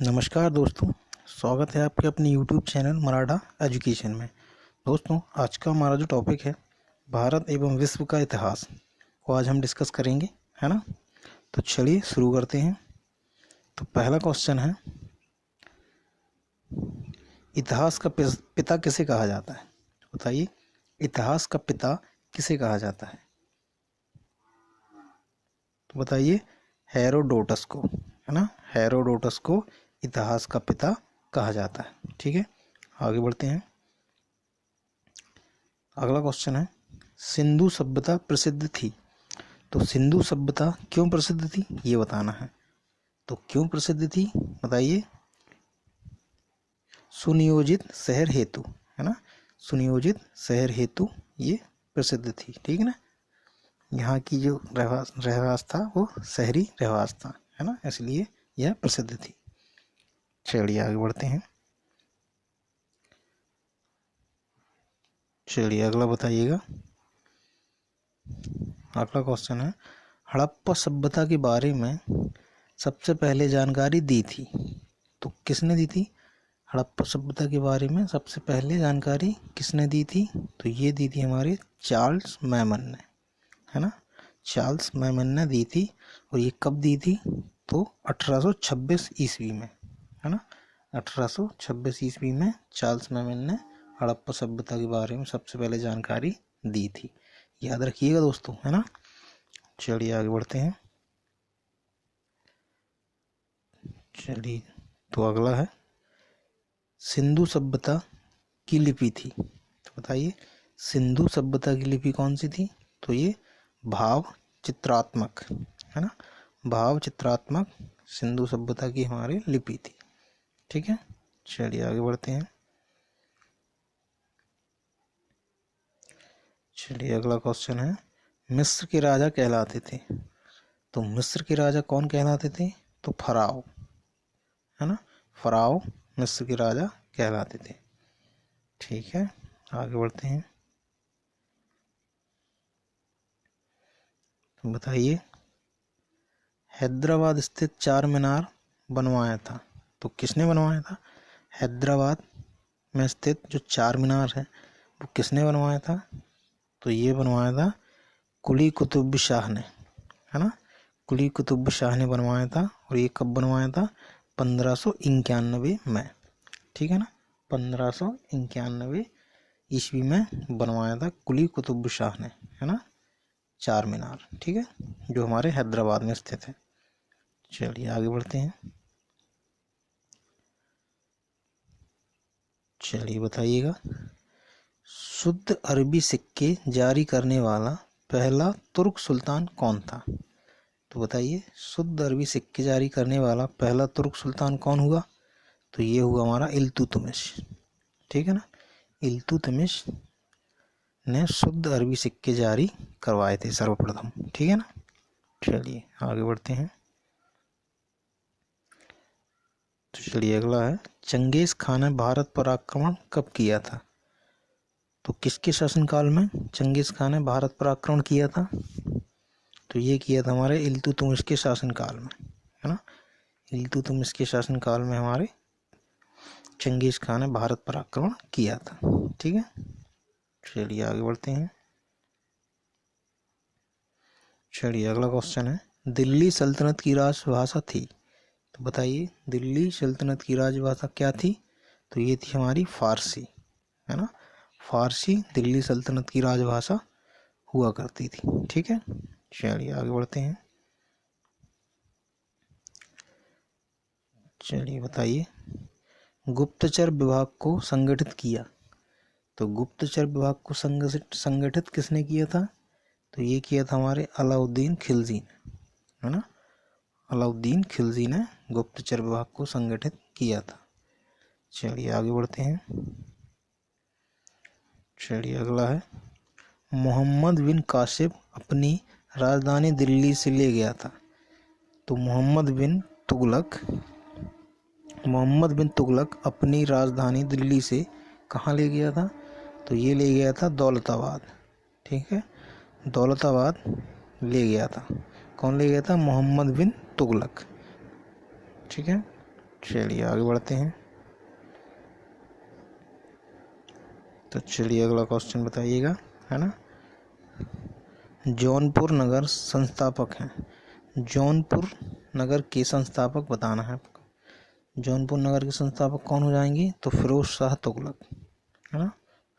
नमस्कार दोस्तों, स्वागत है आपके अपने YouTube चैनल मराठा एजुकेशन में। दोस्तों, आज का हमारा जो टॉपिक है भारत एवं विश्व का इतिहास को आज हम डिस्कस करेंगे, है ना। तो चलिए शुरू करते हैं। तो पहला क्वेश्चन है, इतिहास का पिता किसे कहा जाता है? तो बताइए, इतिहास का पिता किसे कहा जाता है? तो बताइए, हेरोडोटस को, है ना। हेरोडोटस को इतिहास का पिता कहा जाता है। ठीक है, आगे बढ़ते हैं। अगला क्वेश्चन है, सिंधु सभ्यता प्रसिद्ध थी। तो सिंधु सभ्यता क्यों प्रसिद्ध थी ये बताना है। तो क्यों प्रसिद्ध थी बताइए। सुनियोजित शहर हेतु, है ना। सुनियोजित शहर हेतु ये प्रसिद्ध थी। ठीक है ना। यहाँ की जो रहवास था वो शहरी रहवास था, है ना, इसलिए यह प्रसिद्ध थी। चलिए आगे बढ़ते हैं। चलिए अगला बताइएगा। अगला क्वेश्चन है, हड़प्पा सभ्यता के बारे में सबसे पहले जानकारी दी थी। तो किसने दी थी? हड़प्पा सभ्यता के बारे में सबसे पहले जानकारी किसने दी थी? तो ये दी थी हमारे चार्ल्स मैमन ने, है ना। चार्ल्स मैमन ने दी थी। और ये कब दी थी? तो 1826 ईस्वी में, है ना। 1826 ईस्वी में चार्ल्स मैमन ने हड़प्पा सभ्यता के बारे में सबसे पहले जानकारी दी थी। याद रखिएगा दोस्तों, है ना। चलिए आगे बढ़ते हैं। चलिए, तो अगला है, सिंधु सभ्यता की लिपि थी। तो बताइए, सिंधु सभ्यता की लिपि कौन सी थी? तो ये भाव चित्रात्मक, है ना। भाव चित्रात्मक सिंधु सभ्यता की हमारी लिपि थी। ठीक है, चलिए आगे बढ़ते हैं। चलिए अगला क्वेश्चन है, मिस्र के राजा कहलाते थे। तो मिस्र के राजा कौन कहलाते थे? तो फराओ, है ना। फराओ मिस्र के राजा कहलाते थे। ठीक है, आगे बढ़ते हैं। तो बताइए, हैदराबाद स्थित चार मीनार बनवाया था। तो किसने बनवाया था? हैदराबाद में स्थित जो चार मीनार है वो किसने बनवाया था? तो ये बनवाया था कुली कुतुब शाह ने, है ना। कुली कुतुब शाह ने बनवाया था। और ये कब बनवाया था? 1591 में। ठीक है ना, 1591 ईस्वी में बनवाया था कुली कुतुब शाह ने, है ना, चार मीनार। ठीक है, जो हमारे हैदराबाद में स्थित है। चलिए आगे बढ़ते हैं। चलिए बताइएगा, शुद्ध अरबी सिक्के जारी करने वाला पहला तुर्क सुल्तान कौन था? तो बताइए, शुद्ध अरबी सिक्के जारी करने वाला पहला तुर्क सुल्तान कौन हुआ? तो ये हुआ हमारा इल्तुतमिश। ठीक है ना, इल्तुतमिश ने शुद्ध अरबी सिक्के जारी करवाए थे सर्वप्रथम। ठीक है ना। चलिए आगे बढ़ते हैं। तो चलिए अगला है, चंगेज खान ने भारत पर आक्रमण कब किया था? तो किसके शासनकाल में चंगेज खान ने भारत पर आक्रमण किया था? तो ये किया था हमारे इल्तुतमिश के शासनकाल में, है ना। इल्तुतमिश के शासनकाल में हमारे चंगेज खान ने भारत पर आक्रमण किया था। ठीक है, चलिए आगे बढ़ते हैं। चलिए अगला क्वेश्चन है, दिल्ली सल्तनत की राजभाषा थी। तो बताइए, दिल्ली सल्तनत की राजभाषा क्या थी? तो ये थी हमारी फारसी, है ना। फारसी दिल्ली सल्तनत की राजभाषा हुआ करती थी। ठीक है, चलिए आगे बढ़ते हैं। चलिए बताइए, गुप्तचर विभाग को संगठित किया। तो गुप्तचर विभाग को संगठित किसने किया था? तो ये किया था हमारे अलाउद्दीन खिलजी ने, है ना। अलाउद्दीन खिलजी ने गुप्तचर विभाग को संगठित किया था। चलिए आगे बढ़ते हैं। चलिए अगला है, मोहम्मद बिन कासिम अपनी राजधानी दिल्ली से ले गया था। तो मोहम्मद बिन तुगलक अपनी राजधानी दिल्ली से कहाँ ले गया था? तो ये ले गया था दौलताबाद। ठीक है, दौलताबाद ले गया था। कौन ले गया था? मोहम्मद बिन तुगलक। ठीक है, चलिए आगे बढ़ते हैं। तो चलिए अगला क्वेश्चन बताइएगा, है ना। जौनपुर नगर संस्थापक हैं। जौनपुर नगर के संस्थापक बताना है आपको। जौनपुर नगर के संस्थापक कौन हो जाएंगे? तो फिरोज शाह तुगलक, है ना।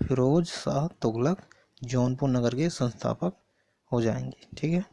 फिरोज शाह तुगलक जौनपुर नगर के संस्थापक हो जाएंगे। ठीक है,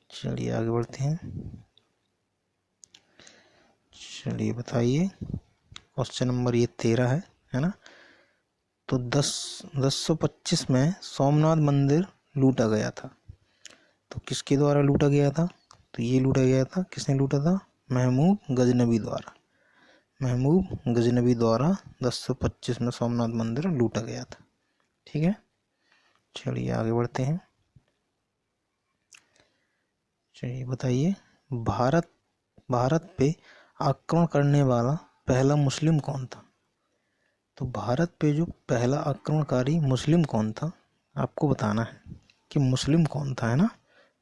चलिए आगे बढ़ते हैं। चलिए बताइए, क्वेश्चन नंबर ये 13 है ना। तो 1025 में सोमनाथ मंदिर लूटा गया था। तो किसके द्वारा लूटा गया था? तो ये लूटा गया था, किसने लूटा था? महमूद गजनबी द्वारा। महमूद गजनबी द्वारा 1025 में सोमनाथ मंदिर लूटा गया था। ठीक है, चलिए आगे बढ़ते हैं। चलिए बताइए, भारत पे आक्रमण करने वाला पहला मुस्लिम कौन था? तो भारत पे जो पहला आक्रमणकारी मुस्लिम कौन था, आपको बताना है कि मुस्लिम कौन था, है ना।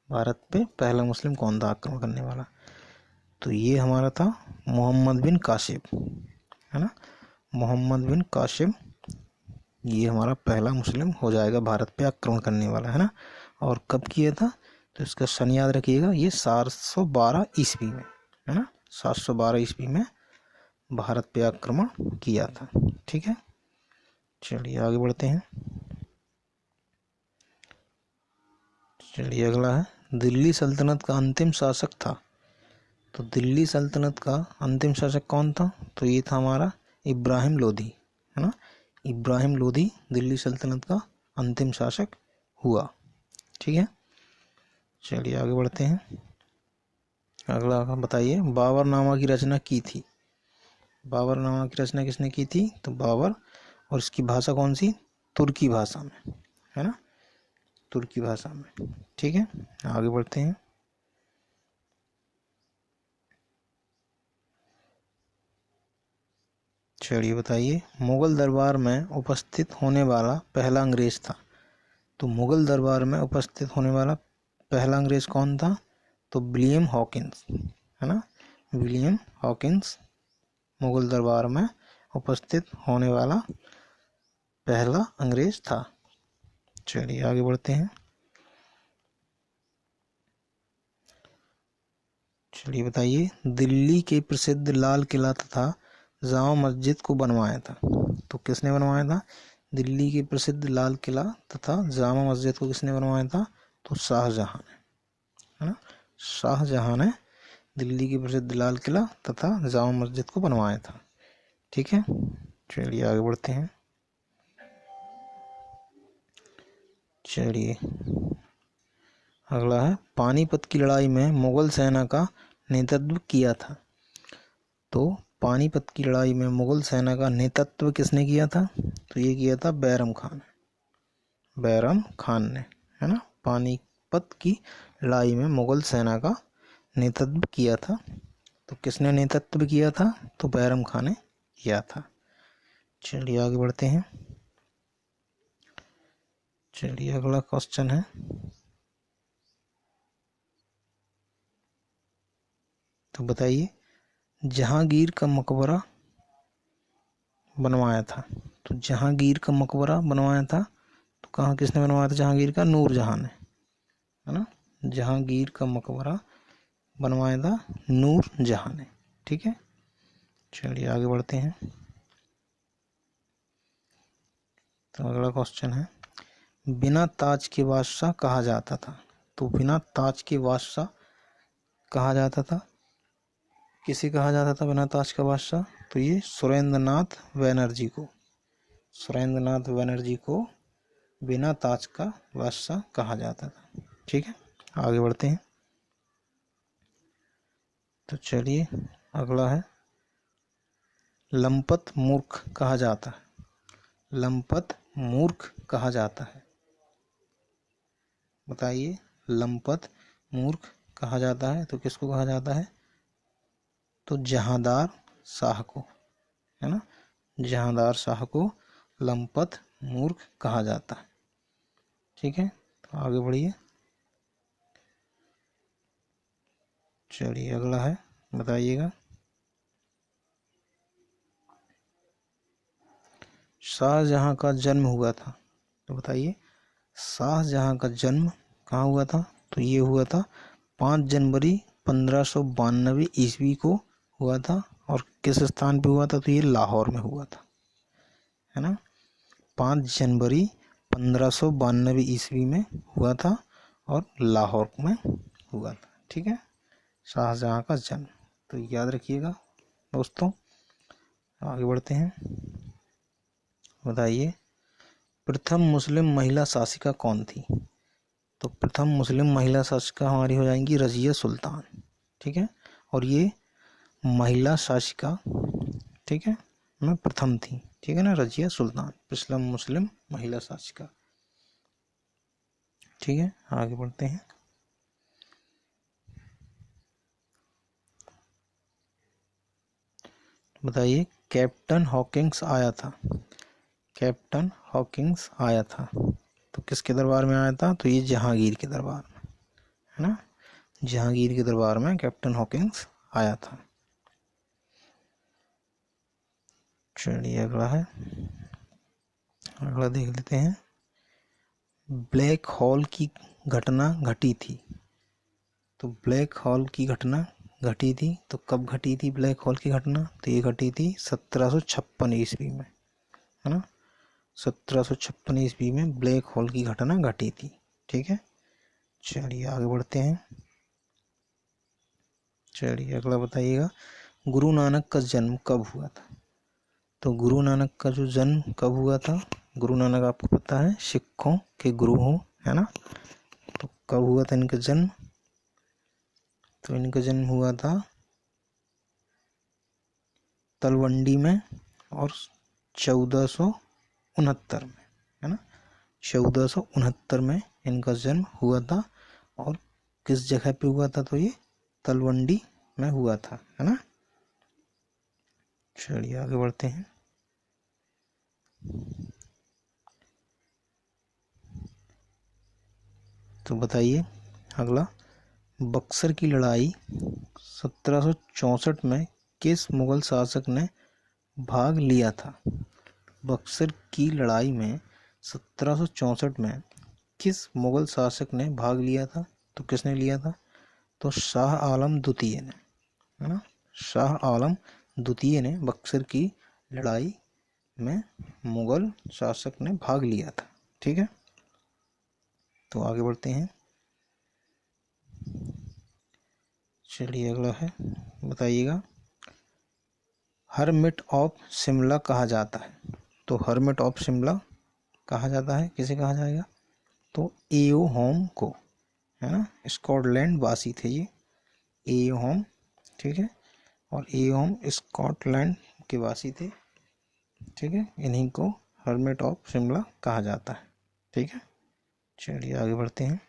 भारत पे पहला मुस्लिम कौन था आक्रमण करने वाला? तो ये हमारा था मोहम्मद बिन कासिम, है ना। मोहम्मद बिन कासिम ये हमारा पहला मुस्लिम हो जाएगा भारत पे आक्रमण करने वाला, है ना। और कब किया था? तो इसका सन याद रखिएगा, ये 712 ईस्वी में, है ना। 712 ईस्वी में भारत पे आक्रमण किया था। ठीक है, चलिए आगे बढ़ते हैं। चलिए अगला है, दिल्ली सल्तनत का अंतिम शासक था। तो दिल्ली सल्तनत का अंतिम शासक कौन था? तो ये था हमारा इब्राहिम लोधी, है ना। इब्राहिम लोधी दिल्ली सल्तनत का अंतिम शासक हुआ। ठीक है, चलिए आगे बढ़ते हैं। अगला बताइए, बाबरनामा की रचना की थी। बाबरनामा की रचना किसने की थी? तो बाबर, और इसकी भाषा कौन सी? तुर्की भाषा में, है ना, तुर्की भाषा में। ठीक है, आगे बढ़ते हैं। चलिए बताइए, मुगल दरबार में उपस्थित होने वाला पहला अंग्रेज था। तो मुगल दरबार में उपस्थित होने वाला पहला अंग्रेज कौन था? तो विलियम हॉकिंस, है ना। विलियम हॉकिंस मुगल दरबार में उपस्थित होने वाला पहला अंग्रेज था। चलिए आगे बढ़ते हैं। चलिए बताइए, दिल्ली के प्रसिद्ध लाल किला तथा जामा मस्जिद को बनवाया था। तो किसने बनवाया था? दिल्ली के प्रसिद्ध लाल किला तथा जामा मस्जिद को किसने बनवाया था? तो शाहजहां ने, है ना। शाहजहां ने दिल्ली की प्रसिद्ध लाल किला तथा जामा मस्जिद को बनवाया था। ठीक है, चलिए आगे बढ़ते हैं। चलिए अगला है, पानीपत की लड़ाई में मुगल सेना का नेतृत्व किया था। तो पानीपत की लड़ाई में मुगल सेना का नेतृत्व किसने किया था? तो ये किया था बैरम खान, बैरम खान ने, है ना। पानीपत की लड़ाई में मुगल सेना का नेतृत्व किया था। तो किसने नेतृत्व किया था? तो बैरम खान ने किया था। चलिए आगे बढ़ते हैं। चलिए अगला क्वेश्चन है, तो बताइए, जहांगीर का मकबरा बनवाया था। तो जहांगीर का मकबरा बनवाया था, तो कहाँ किसने बनवाया था जहांगीर का? नूरजहां ने, है ना। जहांगीर का मकबरा बनवाया था नूरजहां ने। ठीक है, चलिए आगे बढ़ते हैं। तो अगला क्वेश्चन है, बिना ताज के बादशाह कहा जाता था। तो बिना ताज के बादशाह कहा जाता था, किसे कहा जाता था बिना ताज का बादशाह? तो ये सुरेंद्र नाथ बनर्जी को, सुरेंद्र नाथ बनर्जी को बिना ताज का बादशाह कहा जाता था। ठीक है, आगे बढ़ते हैं। तो चलिए अगला है, लंपत मूर्ख कहा जाता है। लंपत मूर्ख कहा जाता है, बताइए। लंपत मूर्ख कहा जाता है तो किसको कहा जाता है? तो जहांदार शाह को, है ना। जहांदार शाह को लंपत मूर्ख कहा जाता है। ठीक है, तो आगे बढ़िए। चलिए अगला है, बताइएगा। शाहजहां का जन्म हुआ था। तो बताइए शाहजहां का जन्म कहाँ हुआ था? तो ये हुआ था 5 जनवरी 1592 ईस्वी को हुआ था। और किस स्थान पे हुआ था? तो ये लाहौर में हुआ था, है ना। 5 जनवरी 1592 ईस्वी में हुआ था और लाहौर में हुआ था। ठीक है, शाहजहां का जन्म। तो याद रखिएगा दोस्तों। आगे बढ़ते हैं। बताइए प्रथम मुस्लिम महिला शासिका कौन थी? तो प्रथम मुस्लिम महिला शासिका हमारी हो जाएंगी रजिया सुल्तान। ठीक है, और ये महिला शासिका, ठीक है, में प्रथम थी। ठीक है ना, रजिया सुल्तान प्रथम मुस्लिम महिला शासिका। ठीक है, आगे बढ़ते हैं। बताइए कैप्टन हॉकिंस आया था। कैप्टन हॉकिंस आया था तो किसके दरबार में आया था? तो ये जहांगीर के दरबार में, है ना। जहांगीर के दरबार में कैप्टन हॉकिंस आया था। चलिए अगला है, अगला देख लेते हैं। ब्लैक होल की घटना घटी थी। तो ब्लैक होल की घटना घटी थी तो कब घटी थी ब्लैक होल की घटना? तो ये घटी थी 1756 ईस्वी में, है ना। 1756 ईस्वी में ब्लैक होल की घटना घटी थी। ठीक है, चलिए आगे बढ़ते हैं। चलिए अगला बताइएगा गुरु नानक का जन्म कब हुआ था? तो गुरु नानक का जो जन्म कब हुआ था? गुरु नानक आपको पता है सिखों के गुरु हो, है ना। तो कब हुआ था इनका जन्म? तो इनका जन्म हुआ था तलवंडी में और 1469 में, है ना। 1469 में इनका जन्म हुआ था। और किस जगह पे हुआ था? तो ये तलवंडी में हुआ था, है ना। चलिए आगे बढ़ते हैं। तो बताइए अगला बक्सर की लड़ाई 1764 में किस मुगल शासक ने भाग लिया था? बक्सर की लड़ाई में 1764 में किस मुगल शासक ने भाग लिया था? तो किसने लिया था? तो शाह आलम द्वितीय ने, है ना। शाह आलम द्वितीय ने बक्सर की लड़ाई में मुगल शासक ने भाग लिया था। ठीक है, तो आगे बढ़ते हैं। चलिए अगला है, बताइएगा हरमिट ऑफ शिमला कहा जाता है। तो हरमिट ऑफ शिमला कहा जाता है, किसे कहा जाएगा? तो एओ होम को, है ना। स्कॉटलैंड वासी थे ये एओ होम, ठीक है। और एओ होम स्कॉटलैंड के वासी थे। ठीक है, इन्हीं को हरमिट ऑफ शिमला कहा जाता है। ठीक है, चलिए आगे बढ़ते हैं।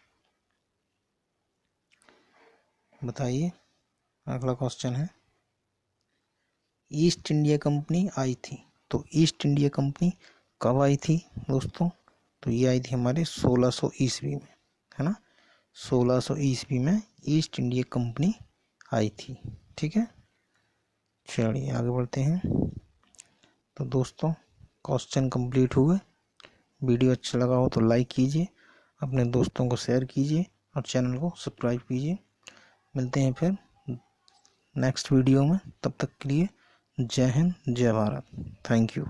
बताइए अगला क्वेश्चन है ईस्ट इंडिया कंपनी आई थी। तो ईस्ट इंडिया कंपनी कब आई थी दोस्तों? तो ये आई थी हमारे 1600 ईस्वी में, है ना। 1600 ईस्वी में ईस्ट इंडिया कंपनी आई थी। ठीक है, चलिए आगे बढ़ते हैं। तो दोस्तों क्वेश्चन कंप्लीट हुए। वीडियो अच्छा लगा हो तो लाइक कीजिए, अपने दोस्तों को शेयर कीजिए और चैनल को सब्सक्राइब कीजिए। मिलते हैं फिर नेक्स्ट वीडियो में, तब तक के लिए जय हिंद जय भारत। Thank you.